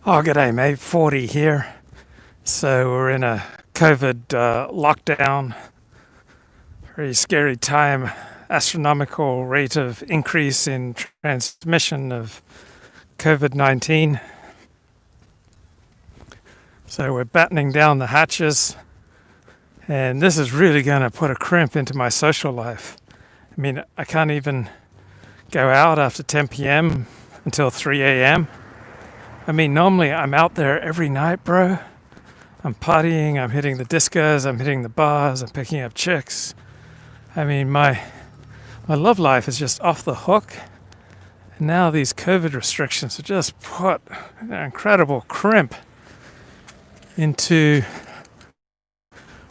Oh, g'day, mate. 40 here. So we're in a COVID lockdown. Very scary time. Astronomical rate of increase in transmission of COVID-19. So we're battening down the hatches. And this is really going to put a crimp into my social life. I mean, I can't even go out after 10 p.m. until 3 a.m. I mean, normally I'm out there every night, bro. I'm partying, I'm hitting the discos, I'm hitting the bars, I'm picking up chicks. I mean, my love life is just off the hook. And now these COVID restrictions have just put an incredible crimp into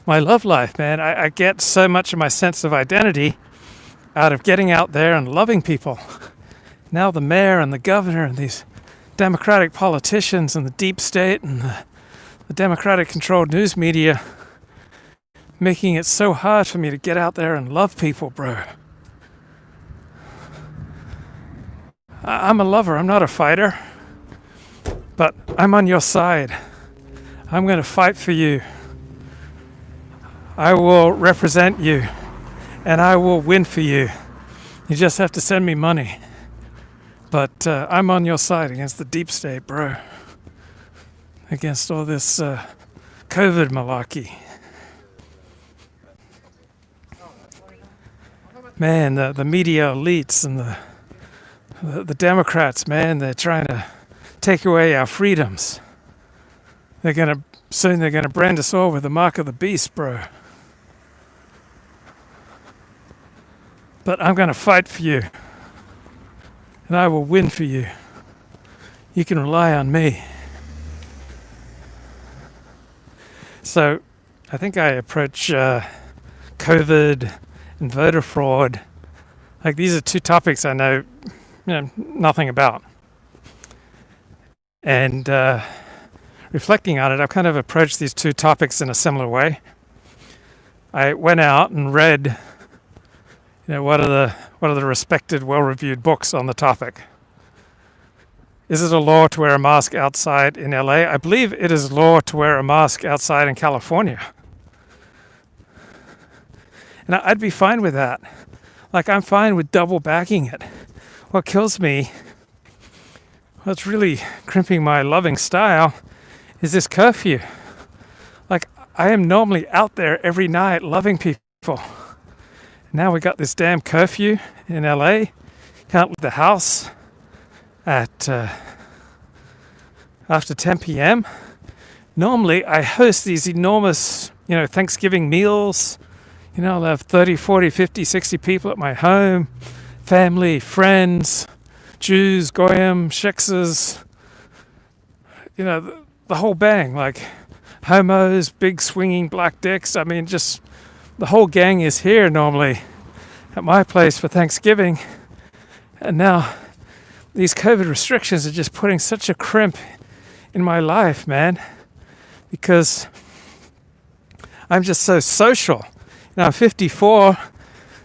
my love life, man. I get so much of my sense of identity out of getting out there and loving people. Now the mayor and the governor and these Democratic politicians and the deep state and the Democratic controlled news media making it so hard for me to get out there and love people, bro. I'm a lover, I'm not a fighter, but I'm on your side. I'm going to fight for you. I will represent you and I will win for you. You just have to send me money. But I'm on your side against the deep state, bro. Against all this COVID malarkey. Man, the media elites and the Democrats, man, they're trying to take away our freedoms. Soon they're gonna brand us all with the mark of the beast, bro. But I'm gonna fight for you. And I will win for you. You can rely on me. So I think I approach COVID and voter fraud. Like, these are two topics I know, nothing about. And reflecting on it, I've kind of approached these two topics in a similar way. I went out and read what are the respected, well-reviewed books on the topic. Is it a law to wear a mask outside in LA? I believe it is law to wear a mask outside in California. And I'd be fine with that. Like, I'm fine with double backing it. What kills me, what's really crimping my loving style, is this curfew. Like, I am normally out there every night loving people. Now we got this damn curfew in LA. Can't leave the house at after 10 p.m. Normally I host these enormous, Thanksgiving meals. I'll have 30, 40, 50, 60 people at my home. Family, friends, Jews, Goyim, Shiksas. The whole bang. Like, homos, big swinging black dicks. I mean, just the whole gang is here normally at my place for Thanksgiving. And now these COVID restrictions are just putting such a crimp in my life, man, because I'm just so social. I'm 54.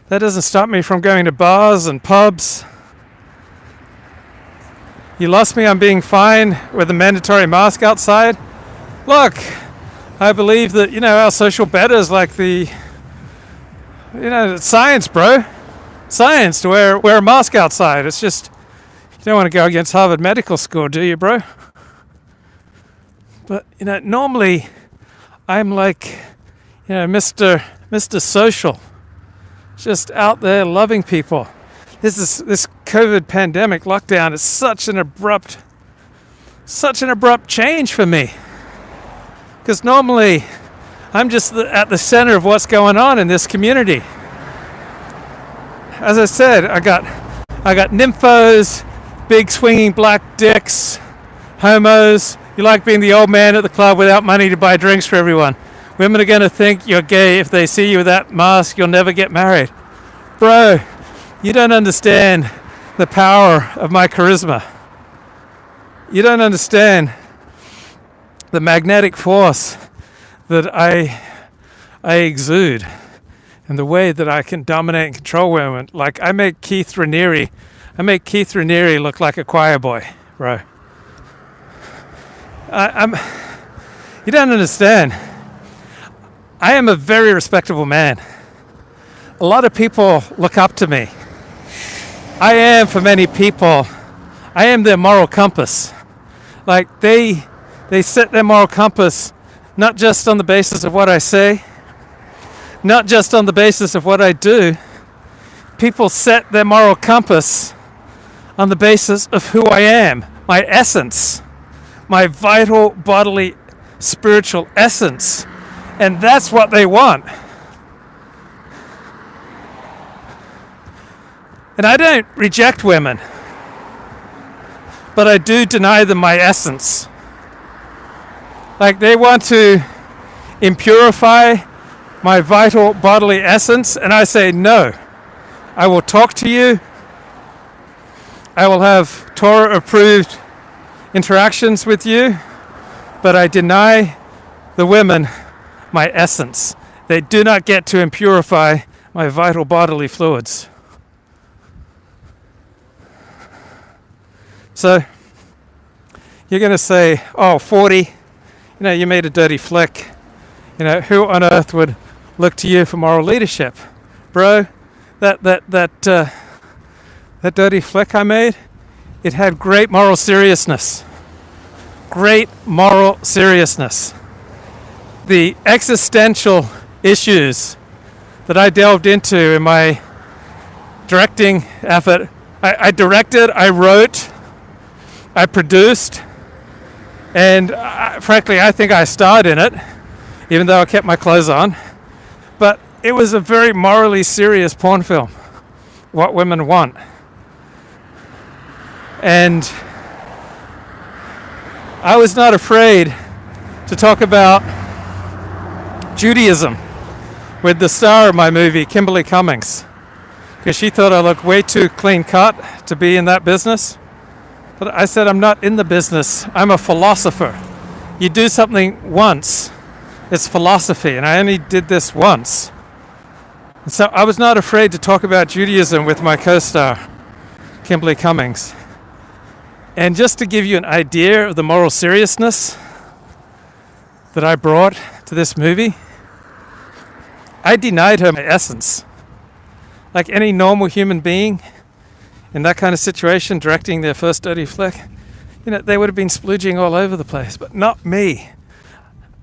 That doesn't stop me from going to bars and pubs. You lost me on being fine with a mandatory mask outside. Look, I believe that, our social better is like science, bro. Science to wear a mask outside. It's just, you don't want to go against Harvard Medical School, do you, bro? But, normally I'm like, Mr. Social. Just out there loving people. This COVID pandemic lockdown is such an abrupt change for me. Because normally I'm just at the center of what's going on in this community. As I said, I got nymphos, big swinging black dicks, homos. You like being the old man at the club without money to buy drinks for everyone. Women are going to think you're gay if they see you with that mask. You'll never get married. Bro, you don't understand the power of my charisma. You don't understand the magnetic force that I exude and the way that I can dominate and control women. Like, I make Keith Raniere look like a choir boy, bro. I'm. You don't understand. I am a very respectable man. A lot of people look up to me. I am, for many people, I am their moral compass. Like they set their moral compass not just on the basis of what I say, not just on the basis of what I do. People set their moral compass on the basis of who I am, my essence, my vital bodily spiritual essence. And that's what they want. And I don't reject women, but I do deny them my essence. Like they want to impurify my vital bodily essence, and I say no. I will talk to you. I will have Torah-approved interactions with you, but I deny the women my essence. They do not get to impurify my vital bodily fluids. So you're going to say, oh, 40, you made a dirty flick. Who on earth would look to you for moral leadership? Bro, that dirty flick I made, it had great moral seriousness. Great moral seriousness. The existential issues that I delved into in my directing effort, I directed, I wrote, I produced, and frankly, I think I starred in it, even though I kept my clothes on. But it was a very morally serious porn film, what women want. And I was not afraid to talk about Judaism with the star of my movie, Kimberly Cummings, because she thought I looked way too clean cut to be in that business. But I said, I'm not in the business. I'm a philosopher. You do something once, it's philosophy, and I only did this once. And so I was not afraid to talk about Judaism with my co-star, Kimberly Cummings. And just to give you an idea of the moral seriousness that I brought to this movie, I denied her my essence. Like any normal human being, in that kind of situation, directing their first dirty flick, they would have been splooging all over the place, but not me.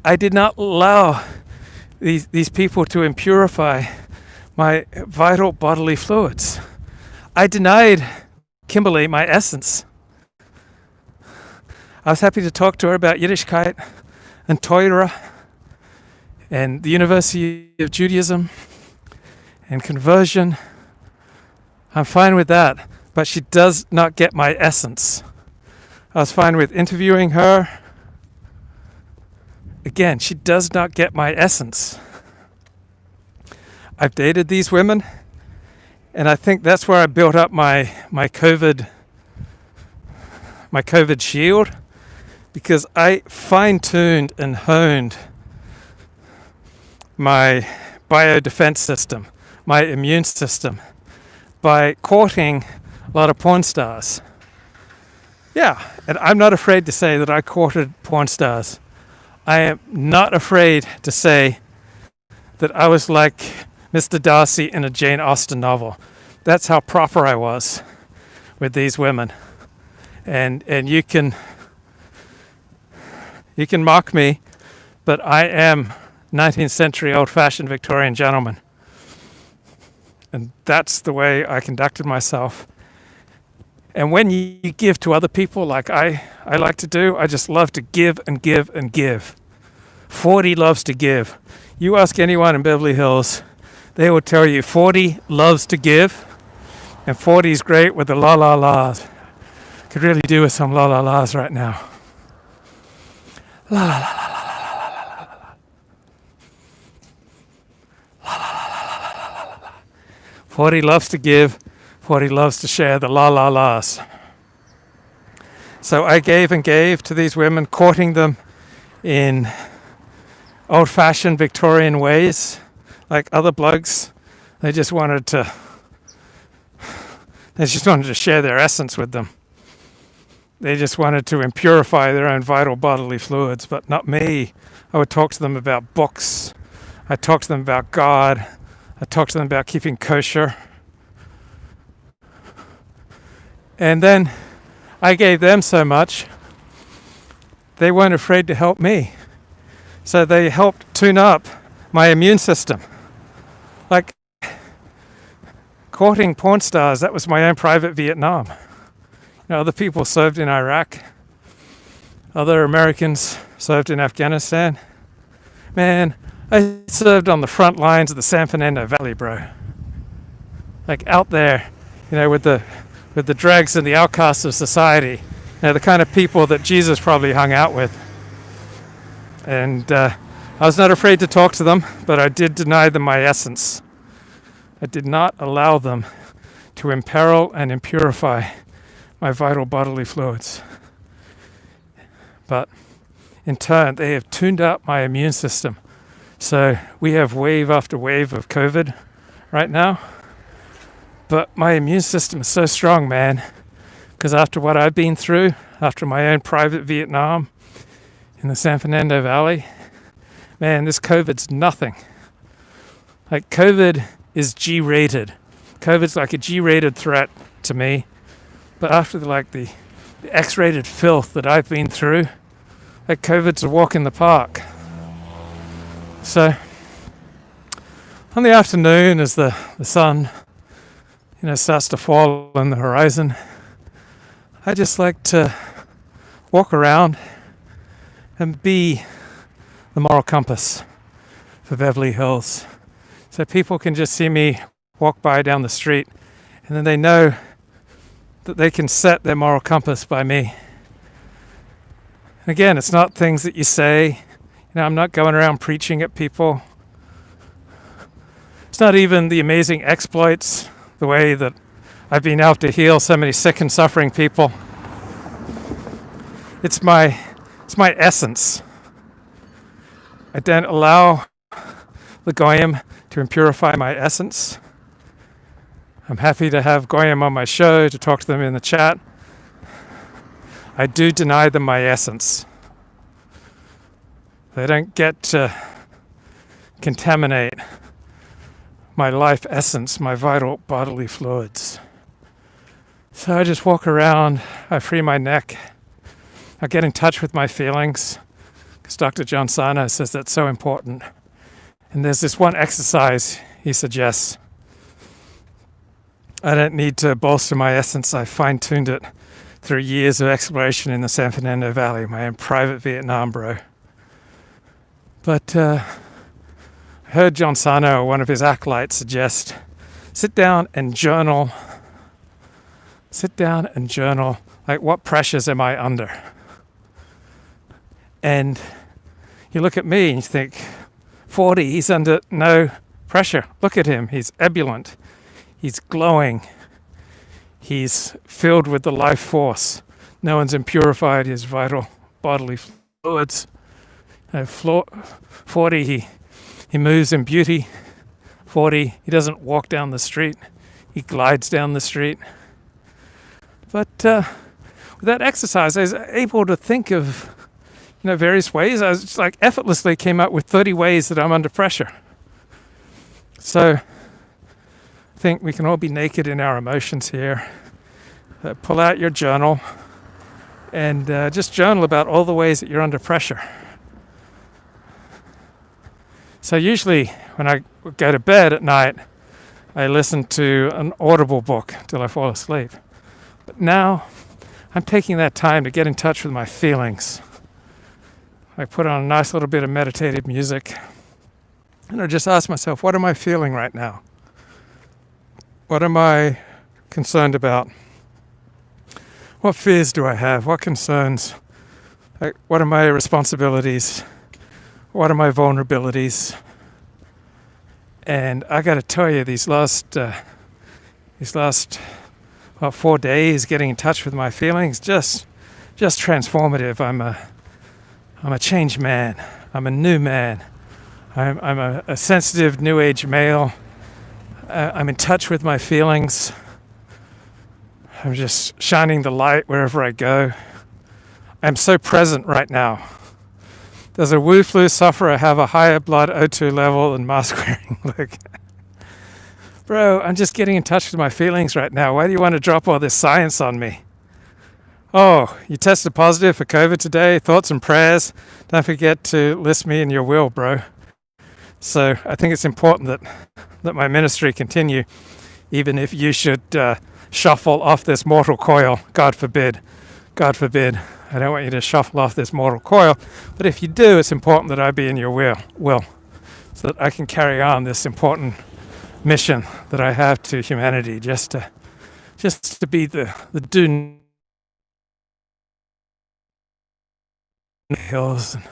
I did not allow these people to impurify my vital bodily fluids. I denied Kimberly my essence. I was happy to talk to her about Yiddishkeit and Torah and the University of Judaism and conversion. I'm fine with that, but she does not get my essence. I was fine with interviewing her. Again, she does not get my essence. I've dated these women, and I think that's where I built up my COVID shield, because I fine-tuned and honed my biodefense system, my immune system, by courting a lot of porn stars. Yeah, and I'm not afraid to say that I courted porn stars. I am not afraid to say that I was like Mr. Darcy in a Jane Austen novel. That's how proper I was with these women. And you can mock me, but I am 19th century old-fashioned Victorian gentleman. And that's the way I conducted myself. And when you give to other people like I like to do, I just love to give and give and give. 40 loves to give. You ask anyone in Beverly Hills, they will tell you 40 loves to give, and 40 is great with the la la la's. Could really do with some la la la's right now. La la la la la la la la la la. La la la la la la la la. 40 loves to give, 40 loves to share the la la la's. So I gave and gave to these women, courting them in old-fashioned Victorian ways, like other blokes. They just wanted to share their essence with them. they just wanted to impurify their own vital bodily fluids, but not me. I would talk to them about books. I talked to them about God. I talked to them about keeping kosher. And then I gave them so much, they weren't afraid to help me. So they helped tune up my immune system. Like courting porn stars, that was my own private Vietnam. Other people served in Iraq. Other Americans served in Afghanistan. Man, I served on the front lines of the San Fernando Valley, bro. Like out there, with the dregs and the outcasts of society. The kind of people that Jesus probably hung out with. And I was not afraid to talk to them, but I did deny them my essence. I did not allow them to imperil and impurify my vital bodily fluids. But in turn, they have tuned up my immune system. So we have wave after wave of COVID right now. But my immune system is so strong, man, because after what I've been through, after my own private Vietnam in the San Fernando Valley, man, this COVID's nothing. Like COVID is G-rated. COVID's like a G-rated threat to me. But after the X-rated filth that I've been through, like COVID's a walk in the park. So on the afternoon, as the sun, starts to fall on the horizon, I just like to walk around and be the moral compass for Beverly Hills. So people can just see me walk by down the street, and then they know that they can set their moral compass by me. Again, it's not things that you say. I'm not going around preaching at people. It's not even the amazing exploits, the way that I've been able to heal so many sick and suffering people. It's my essence. I don't allow the Goyim to impurify my essence. I'm happy to have Goyim on my show, to talk to them in the chat. I do deny them my essence. They don't get to contaminate my life essence, my vital bodily fluids. So I just walk around, I free my neck, I get in touch with my feelings, because Dr. John Sarno says that's so important. And there's this one exercise he suggests. I don't need to bolster my essence. I fine-tuned it through years of exploration in the San Fernando Valley, my own private Vietnam, bro. But I heard John Sarno, one of his acolytes, suggest, sit down and journal. Sit down and journal, like, what pressures am I under? And you look at me and you think, 40, he's under no pressure. Look at him, he's ebullient. He's glowing. He's filled with the life force. No one's impurified his vital bodily fluids. 40, he moves in beauty. 40, he doesn't walk down the street. He glides down the street. But with that exercise, I was able to think of various ways. I was just effortlessly came up with 30 ways that I'm under pressure. So I think we can all be naked in our emotions here. Pull out your journal and just journal about all the ways that you're under pressure. So usually when I go to bed at night, I listen to an audible book till I fall asleep. But now I'm taking that time to get in touch with my feelings. I put on a nice little bit of meditative music and I just ask myself, what am I feeling right now? What am I concerned about? What fears do I have? What concerns? What are my responsibilities? What are my vulnerabilities? And I got to tell you, these last 4 days, getting in touch with my feelings, just transformative. I'm a changed man. I'm a new man. I'm a sensitive new age male. I'm in touch with my feelings. I'm just shining the light wherever I go. I'm so present right now. Does a Wu flu sufferer have a higher blood O2 level than mask wearing Luke? Bro, I'm just getting in touch with my feelings right now. Why do you want to drop all this science on me? Oh, you tested positive for COVID today. Thoughts and prayers. Don't forget to list me in your will, bro. So I think it's important that my ministry continue, even if you should shuffle off this mortal coil. God forbid. God forbid. I don't want you to shuffle off this mortal coil. But if you do, it's important that I be in your will, so that I can carry on this important mission that I have to humanity, just to be the do hills. And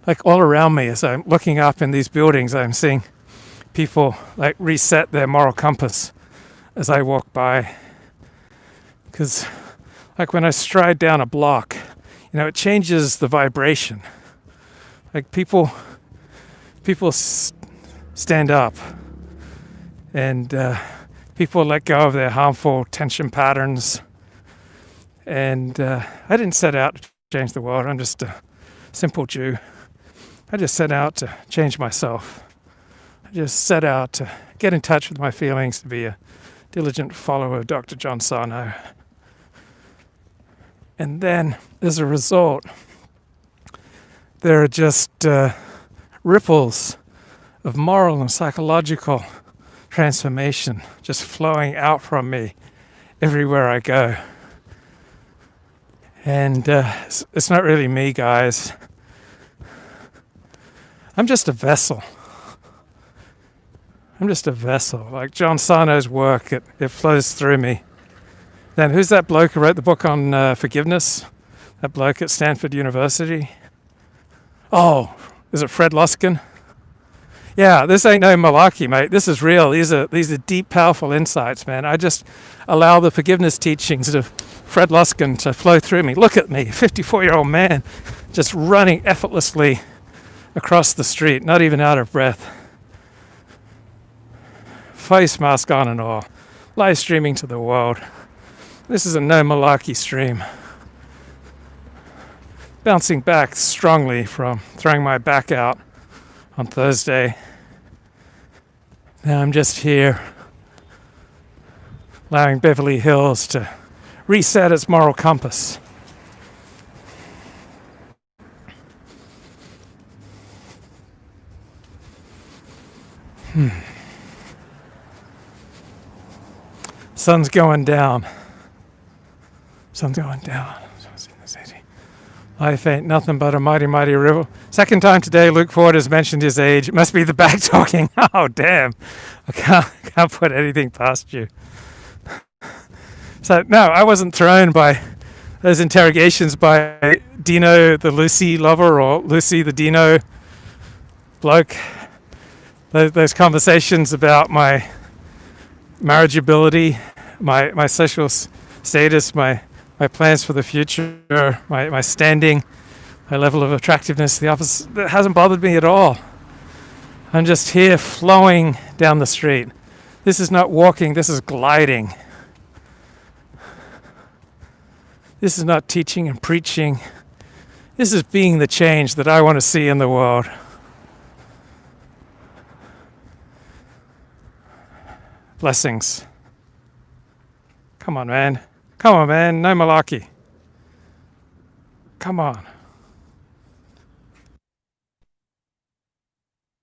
like all around me, as I'm looking up in these buildings, I'm seeing people like reset their moral compass as I walk by. Because like when I stride down a block, it changes the vibration. Like people stand up, and people let go of their harmful tension patterns. And I didn't set out to change the world. I'm just a simple Jew. I just set out to change myself. I just set out to get in touch with my feelings, to be a diligent follower of Dr. John Sarno. And then, as a result, there are just ripples of moral and psychological transformation just flowing out from me everywhere I go. And it's not really me, guys. I'm just a vessel. I'm just a vessel. Like John Sarno's work, it flows through me. Then who's that bloke who wrote the book on forgiveness? That bloke at Stanford University? Oh, is it Fred Luskin? Yeah, this ain't no malarkey, mate. This is real. These are deep, powerful insights, man. I just allow the forgiveness teachings of Fred Luskin to flow through me. Look at me, 54-year-old man, just running effortlessly across the street, not even out of breath. Face mask on and all. Live streaming to the world. This is a no malarkey stream. Bouncing back strongly from throwing my back out on Thursday. Now I'm just here, allowing Beverly Hills to reset its moral compass. Sun's going down. Sun's going down. Life ain't nothing but a mighty, mighty river. Second time today, Luke Ford has mentioned his age. It must be the back talking. Oh, damn. I can't put anything past you. So, no, I wasn't thrown by those interrogations by Dino, the Lucy lover, or Lucy, the Dino bloke. Those conversations about my marriageability, my social status, my plans for the future, my standing, my level of attractiveness, the opposite, that hasn't bothered me at all. I'm just here flowing down the street. This is not walking, this is gliding. This is not teaching and preaching. This is being the change that I want to see in the world. Blessings. Come on, man. Come on, man. No malarkey. Come on.